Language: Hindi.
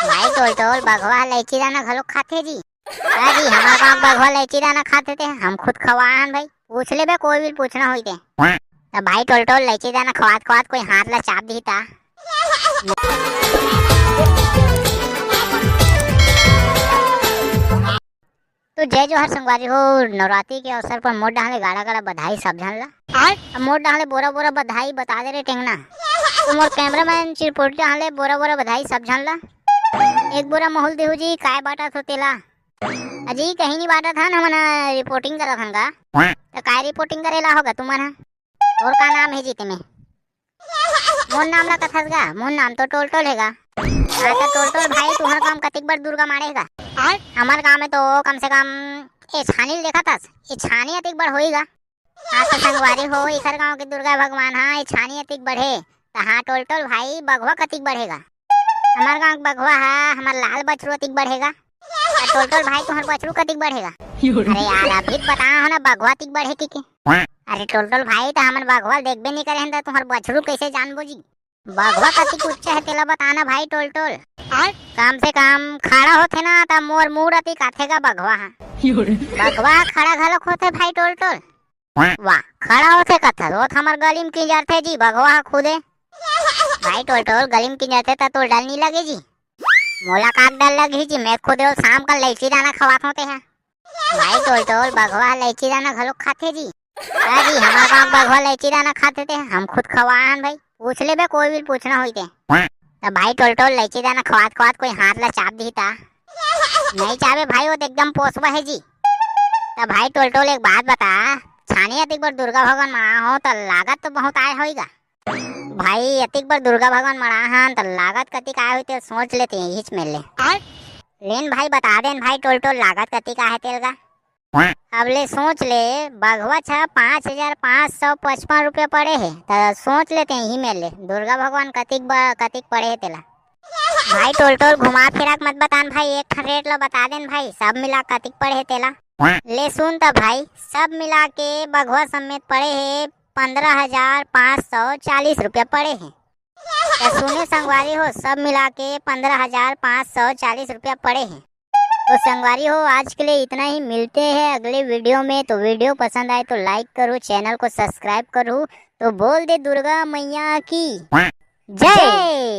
भाई टोल टोल बघवा इलायची दाना घलो खाते जी। जी हमार गांव बघवा इलायची दाना खाते थे, हम खुद खवाहन भाई। पूछ ले बे कोई भी पूछना होई ते। तो भाई टोल टोल इलायची दाना खवात खवात कोई हाथ ला चाप दी ता। तो जय जोहर संगवारी हो। नवरात्रि के अवसर पर मोट डाले गाड़ा गाड़ा बधाई सब जन ला। अब मोट डाले बोरा बोरा बधाई बता दे रे टेंगना। तो मोर कैमरामैन चिरपोट डाले बोरा बोरा बधाई सब जन ला। एक बोरा महूल देहू जी काय बाटा तो तेला अजी कहीं नहीं बाटा था ना, हमन रिपोर्टिंग करा था का। तो काय रिपोर्टिंग करेला होगा तुमन? और का नाम है जीते में? मोर नाम ला कथस गा, मोर नाम तो टोल टोल हैगा। तो टोल टोल भाई तुम्हारा काम कतिक बार दुर्गा मारेगा? हमारे गांव में तो कम से कम ए छानी देखा था, ये छानी अतिक बड़ होएगा। हाँ तो संगवारी हो इखर गांव के दुर्गा भगवान हाँ ये छानी अतिक बढ़े। तो हाँ टोल टोल भाई बघवा कतिक बढ़ेगा? हमारे गांव बघवा है हमार लाल बछरू अतिक बढ़ेगा। टोल टोल भाई तुम्हार बछरू कतिक बढ़ेगा? अरे यार अभी बता हो ना बघवा अतिक बढ़े की के? अरे टोल टोल भाई तो हमन बघवा देखबे नहीं करे तो तुम्हार बछरू कैसे जानबो जी? बघवा कतिक उच्च है तेला बताना भाई टोल टोल। कम से कम खड़ा होते ना तो मोर मुड़ अतिक आथेगा बघवा हा। बघवा खड़ा घलक होते भाई टोल टोल। वाह खड़ा होते कथा रोत हमार गली में की जाते जी बघवा खुदे। भाई टोल टोल गली में की जाते तो डर नहीं लगे जी? मोला काक डर लगी जी, मैं खुद शाम का इलायची दाना खवात होते हैं। भाई टोल टोल बघवा इलायची दाना घलो खाते जी। जी हमारे गांव बघवा इलायची दाना खाते थे, हम खुद खवाहन भाई। पूछ ले बे कोई भी पूछना होई ते। तो भाई टोल टोल इलायची दाना खवात खवात कोई हाथ ला चाप दी ता? नहीं चाहे भाई वो तो एकदम पोसवा है जी। तो भाई टोल टोल एक बात बता, छानी अतिक बार दुर्गा भगवान मना हो तो लागत तो बहुत आए होगा। भाई अतिक बार दुर्गा भगवान मना हन तो लागत कतिक आए होते सोच लेते हैं हिच में ले। लेन भाई बता देन भाई टोल टोल लागत कतिक आए तेल का? अब ले सोच ले बघवा 5,555 रुपये पड़े है तो सोच लेते हैं ही में ले दुर्गा भगवान कतिक कतिक पड़े है तेला। भाई टोल टोल घुमा फिरा मत बतान भाई, एक रेट ला बता देन भाई सब मिला कतिक पड़े है तेला। ले सुन तो भाई सब मिला के बघवा समेत पड़े है 15,540 रुपये पड़े हैं। तो सुने संगवारी हो सब मिला के 15,540 रुपया पड़े हैं। तो संगवारी हो आज के लिए इतना ही, मिलते हैं अगले वीडियो में। तो वीडियो पसंद आए तो लाइक करो, चैनल को सब्सक्राइब करो। तो बोल दे दुर्गा मैया की जय।